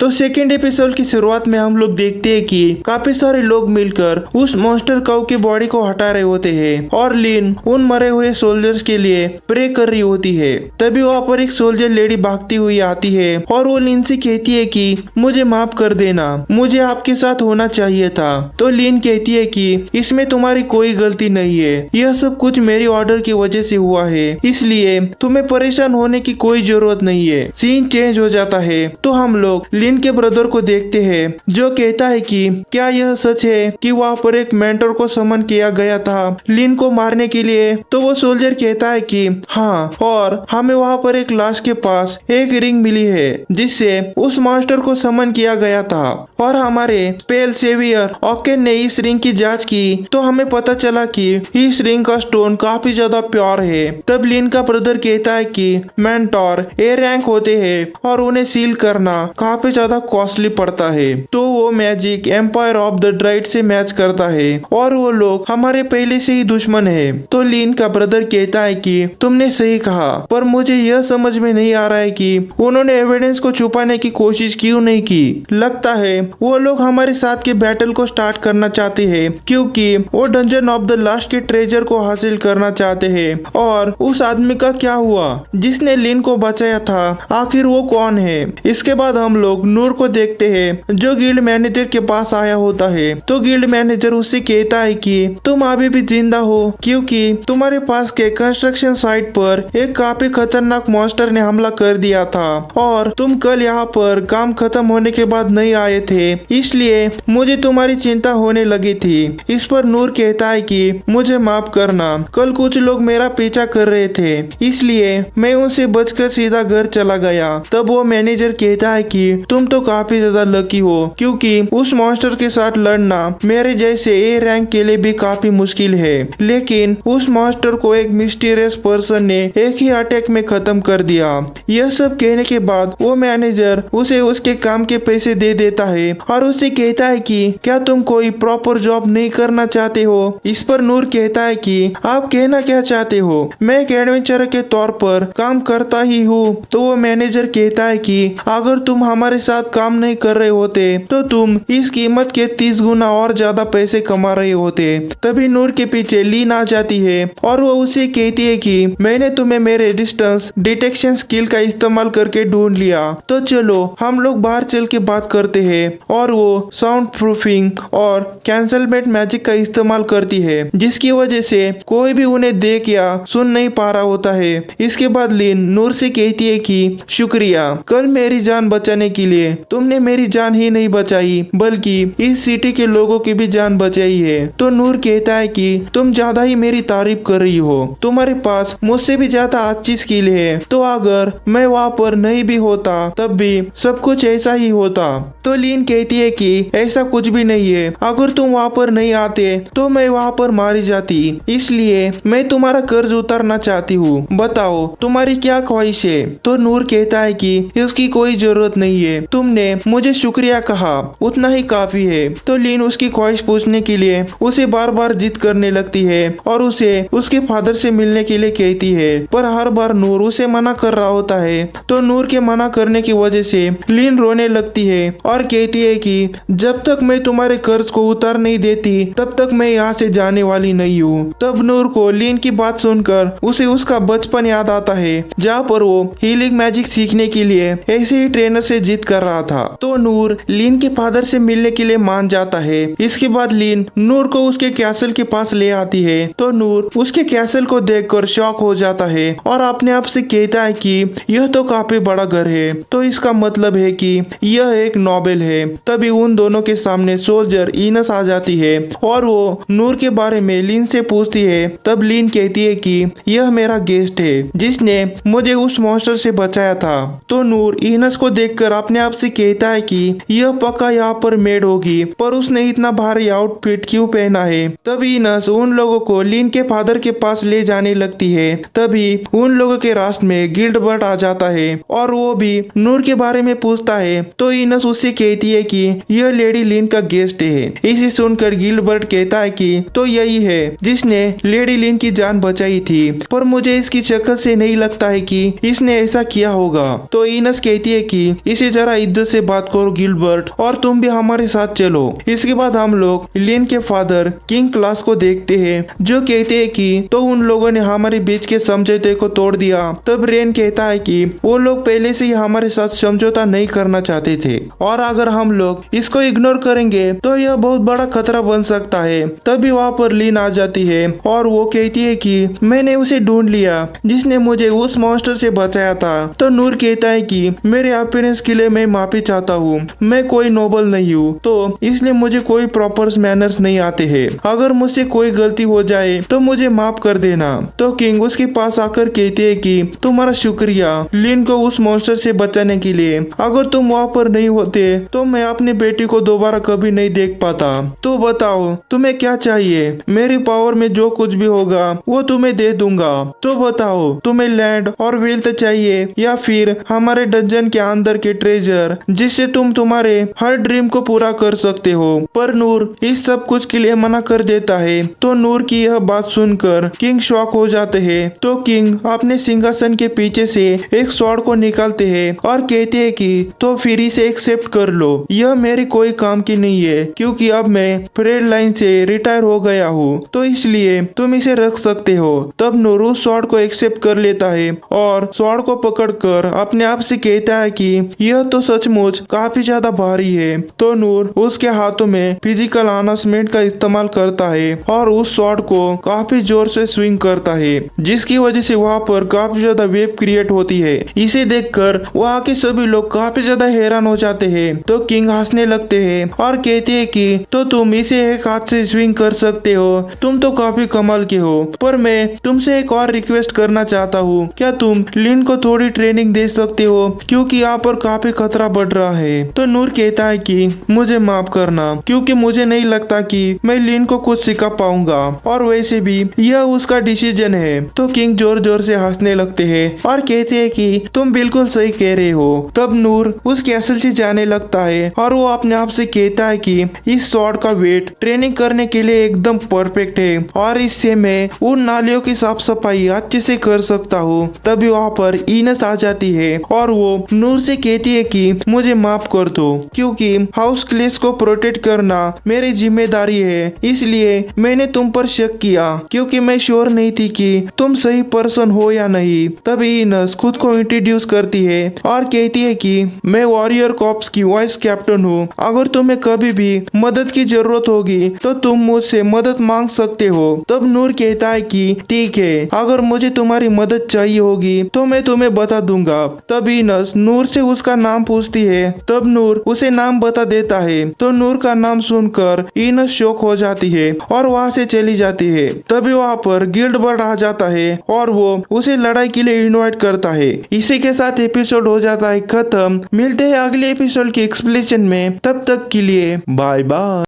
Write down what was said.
तो second episode की शुरुआत में हम लोग देखते हैं कि काफी सारे लोग मिलकर उस मॉन्स्टर काऊ की बॉडी को हटा रहे होते हैं और लिन उन मरे हुए सोल्जर्स के लिए प्रे कर रही होती है। तभी वहाँ पर एक सोल्जर लेडी भागती हुई आती है और वो लिन से कहती है कि मुझे माफ कर देना, मुझे आपके साथ होना चाहिए था। तो लिन कहती है कि इसमें तुम्हारी कोई गलती नहीं है, यह सब कुछ मेरी ऑर्डर की वजह से हुआ है, इसलिए तुम्हें परेशान होने की कोई जरूरत नहीं है। सीन चेंज हो जाता है तो हम लोग लिन के ब्रदर को देखते हैं जो कहता है कि क्या यह सच है कि वहाँ पर एक मेंटर को समन किया गया था लिन को मारने के लिए। तो वो सोल्जर कहता है कि हाँ, और हमें वहाँ पर एक लाश के पास एक रिंग मिली है जिससे उस मास्टर को समन किया गया था और हमारे स्पेल सेवियर ऑकेन ने इस रिंग की जांच की तो हमें पता चला कि इस रिंग का स्टोन काफी ज्यादा प्योर है। तब लिन का ब्रदर कहता है कि मेंटोर ए रैंक होते हैं और उन्हें सील करना काफी ज्यादा कॉस्टली पड़ता है, तो वो magic empire of the dried से मैच करता है और वो लोग हमारे पहले से ही दुश्मन है। तो लिन का ब्रदर कहता है कि तुमने सही कहा, पर मुझे यह समझ में नहीं आ रहा है कि उन्होंने एविडेंस को छुपाने की कोशिश क्यों नहीं की। लगता है वो लोग हमारे साथ के बैटल को स्टार्ट करना चाहते हैं क्योंकि वो डंजन ऑफ द लास्ट के ट्रेजर को हासिल करना चाहते हैं। और उस आदमी का क्या हुआ जिसने लिन को बचाया था, आखिर वो कौन है। इसके बाद हम लोग नूर को देखते हैं जो गिल्ड मैनेजर के पास आया होता है। तो गिल्ड मैनेजर उससे कहता है कि तुम अभी भी जिंदा हो क्योंकि तुम्हारे पास के कंस्ट्रक्शन साइट पर एक काफी खतरनाक मॉन्स्टर ने हमला कर दिया था और तुम कल यहाँ पर काम खत्म होने के बाद नहीं आए थे, इसलिए मुझे तुम्हारी चिंता होने लगी थी। इस पर नूर कहता है कि मुझे माफ करना, कल कुछ लोग मेरा पीछा कर रहे थे इसलिए मैं उनसे बचकर सीधा घर चला गया। तब वो मैनेजर कहता है कि तुम तो काफी ज्यादा लकी हो क्योंकि उस मॉन्स्टर के साथ लड़ना मेरे जैसे ए रैंक के लिए भी काफी मुश्किल है, लेकिन उस मॉन्स्टर को एक मिस्टीरियस पर्सन ने एक ही अटैक में खत्म कर दिया। यह सब कहने के बाद वो मैनेजर उसे उसके काम के पैसे दे देता है और उससे कहता है कि क्या तुम कोई प्रॉपर जॉब नहीं करना चाहते हो। इस पर नूर कहता है कि आप कहना क्या चाहते हो, मैं एक एडवेंचर के तौर पर काम करता ही हूँ। तो वो मैनेजर कहता है कि अगर तुम हमारे साथ काम नहीं कर रहे होते तो तुम इस कीमत के 30 गुना और ज्यादा पैसे कमा रहे होते। तभी नूर के पीछे लीन आ जाती है और वो उसे कहती है कि मैंने तुम्हें मेरे डिस्टेंस डिटेक्शन स्किल का इस्तेमाल करके ढूंढ लिया, तो चलो हम लोग बाहर चल के बात करते हैं। और वो साउंड प्रूफिंग और कैंसलमेंट मैजिक का इस्तेमाल करती है जिसकी वजह से कोई भी उन्हें देख या सुन नहीं पा रहा होता है। इसके बाद लीन नूर से कहती है कि शुक्रिया, कल मेरी जान बचाने के लिए तुमने मेरी जान ही नहीं बचाई बल्कि इस सिटी के लोगों की भी जान बचाई है। तो नूर कहता है कि तुम ज्यादा ही मेरी तारीफ कर रही हो, तुम्हारे पास मुझसे भी ज्यादा अच्छी स्किल है, तो अगर मैं वहाँ पर नहीं भी होता तब भी सब कुछ ऐसा ही होता। तो लीन कहती है कि ऐसा कुछ भी नहीं है, अगर तुम वहाँ पर नहीं आते तो मैं वहाँ पर मारी जाती, इसलिए मैं तुम्हारा कर्ज उतारना चाहती हूँ, बताओ तुम्हारी क्या ख्वाहिश है। तो नूर कहता है कि इसकी कोई जरूरत नहीं है, तुमने मुझे शुक्रिया कहा उतना ही काफी है। तो लीन उसकी ख्वाहिश पूछने के लिए उसे बार बार जिद करने लगती है और उसे उसके फादर से मिलने के लिए कहती है, पर हर बार नूर उसे मना कर रहा होता है। तो नूर के मना करने की वजह से लीन रोने लगती है और कहती है कि जब तक मैं तुम्हारे कर्ज को उतार नहीं देती तब तक मैं यहाँ से जाने वाली नहीं हूँ। तब नूर को लीन की बात सुनकर उसे उसका बचपन याद आता है जहाँ पर वो हीलिंग मैजिक सीखने के लिए ऐसे ही ट्रेनर से जिद कर रहा था। तो नूर लीन के फादर से मिलने के लिए मान जाता है। इसके बाद लीन नूर को उसके कैसल के पास ले आती है। तो नूर उसके कैसल को देखकर शॉक हो जाता है और अपने आप से कहता है कि यह तो काफी बड़ा घर है, तो इसका मतलब है कि यह एक नोबेल है। तभी उन दोनों के सामने सोल्जर इनस आ जाती है और वो नूर के बारे में लीन से पूछती है। तब लीन कहती है कि यह मेरा गेस्ट है जिसने मुझे उस मॉन्स्टर से बचाया था। तो नूर इनस को देखकर अपने आप से कहता है कि यह पक्का यहाँ पर मेड होगी, पर उसने इतना भारी आउटफिट क्यों पहना है। तभी इनस उन लोगों को लीन के फादर के पास ले जाने लगती है। तभी उन लोगों के रास्ते में गिल्डबर्ट आ जाता है और वो भी नूर के बारे में पूछता है। तो इनस उससे कहती है कि यह लेडी लीन का गेस्ट है। इसे सुनकर गिल्डबर्ट कहता है कि तो यही है जिसने लेडी लीन की जान बचाई थी, पर मुझे इसकी शक्ल से नहीं लगता है कि इसने ऐसा किया होगा। तो इनस कहती है कि इसे जरा जरा इज्जत से बात करो गिलबर्ट, और तुम भी हमारे साथ चलो। इसके बाद हम लोग लिन के फादर किंग क्लास को देखते हैं, जो कहते हैं कि तो उन लोगों ने हमारे बीच के समझौते को तोड़ दिया। तब रेन कहता है कि वो लोग पहले से ही हमारे साथ समझौता नहीं करना चाहते थे, और अगर हम लोग इसको इग्नोर करेंगे तो यह बहुत बड़ा खतरा बन सकता है। तभी वहाँ पर लिन आ जाती है और वो कहती है कि मैंने उसे ढूंढ लिया जिसने मुझे उस मॉन्स्टर से बचाया था। तो नूर कहता है कि मेरे अपीयरेंस के लिए मैं माफी चाहता हूँ, मैं कोई नोबल नहीं हूँ, तो इसलिए मुझे कोई प्रॉपर मैनर्स नहीं आते हैं। अगर मुझसे कोई गलती हो जाए तो मुझे माफ कर देना। तो किंग उसके पास आकर कहते हैं कि तुम्हारा शुक्रिया लिन को उस मॉन्स्टर से बचाने के लिए। अगर तुम वहाँ पर नहीं होते तो मैं अपने बेटी को दोबारा कभी नहीं देख पाता। तो बताओ तुम्हें क्या चाहिए? मेरी पावर में जो कुछ भी होगा वो तुम्हें दे दूंगा। तो बताओ तुम्हें लैंड और वेल्थ चाहिए या फिर हमारे डंजन के अंदर के ट्रेजर, जिससे तुम तुम्हारे हर ड्रीम को पूरा कर सकते हो। पर नूर इस सब कुछ के लिए मना कर देता है। तो नूर की यह बात सुनकर किंग शॉक हो जाते हैं। तो किंग अपने सिंहासन के पीछे से एक स्वॉर्ड को निकालते हैं और कहते हैं कि तो फिर इसे एक्सेप्ट कर लो, यह मेरे कोई काम की नहीं है, क्योंकि अब मैं फ्रेड लाइन से रिटायर हो गया हूँ, तो इसलिए तुम इसे रख सकते हो। तब नूर उस स्वॉर्ड को एक्सेप्ट कर लेता है और स्वॉर्ड को पकड़कर अपने आप से कहता है कि यह तो सचमुच काफी ज्यादा भारी है। तो नूर उसके हाथों में फिजिकल अनाउंसमेंट का इस्तेमाल करता है और उस स्वॉर्ड को काफी जोर से स्विंग करता है, जिसकी वजह से वहाँ पर काफी ज्यादा वेव क्रिएट होती है। इसे देखकर वहाँ के सभी लोग काफी ज्यादा हैरान हो जाते हैं। तो किंग हंसने लगते हैं और कहते हैं कि तो तुम इसे एक हाथ से स्विंग कर सकते हो, तुम तो काफी कमाल के हो। पर मैं तुमसे एक और रिक्वेस्ट करना चाहता हूँ, क्या तुम लिन को थोड़ी ट्रेनिंग दे सकते हो, क्योंकि यहाँ पर काफी खतरा बढ़ रहा है। तो नूर कहता है कि मुझे माफ करना, क्योंकि मुझे नहीं लगता कि मैं लिन को कुछ सिखा पाऊंगा, और वैसे भी यह उसका डिसीजन है। तो किंग जोर जोर से हंसने लगते हैं और कहते हैं कि तुम बिल्कुल सही कह रहे हो। तब नूर उस कैसल से जाने लगता है और वो अपने आप से कहता है कि इस स्वॉर्ड का वेट ट्रेनिंग करने के लिए एकदम परफेक्ट है, और इससे मैं उन नालियों की साफ सफाई अच्छे से कर सकता हूँ। तभी वहाँ पर इनस आ जाती है और वो नूर से कहती है कि मुझे माफ कर दो, क्योंकि हाउस क्लेश को प्रोटेक्ट करना मेरी जिम्मेदारी है, इसलिए मैंने तुम पर शक किया, क्योंकि मैं श्योर नहीं थी कि तुम सही पर्सन हो या नहीं। तभी इनस खुद को इंट्रोड्यूस करती है और कहती है कि मैं वॉरियर कॉर्प्स की वाइस कैप्टन हूँ, अगर तुम्हें कभी भी मदद की जरूरत होगी तो तुम मुझसे मदद मांग सकते हो। तब नूर कहता है कि ठीक है, अगर मुझे तुम्हारी मदद चाहिए होगी तो मैं तुम्हें बता दूंगा। तब इनस नूर से उसका नाम पूछती है। तब नूर उसे नाम बता देता है। तो नूर का नाम सुनकर इनस शॉक हो जाती है और वहाँ से चली जाती है। तभी वहाँ पर गिल्डबर्ट आ जाता है और वो उसे लड़ाई के लिए इनवाइट करता है। इसी के साथ एपिसोड हो जाता है खत्म। मिलते हैं अगले एपिसोड के एक्सप्लेनेशन में, तब तक के लिए बाय बाय।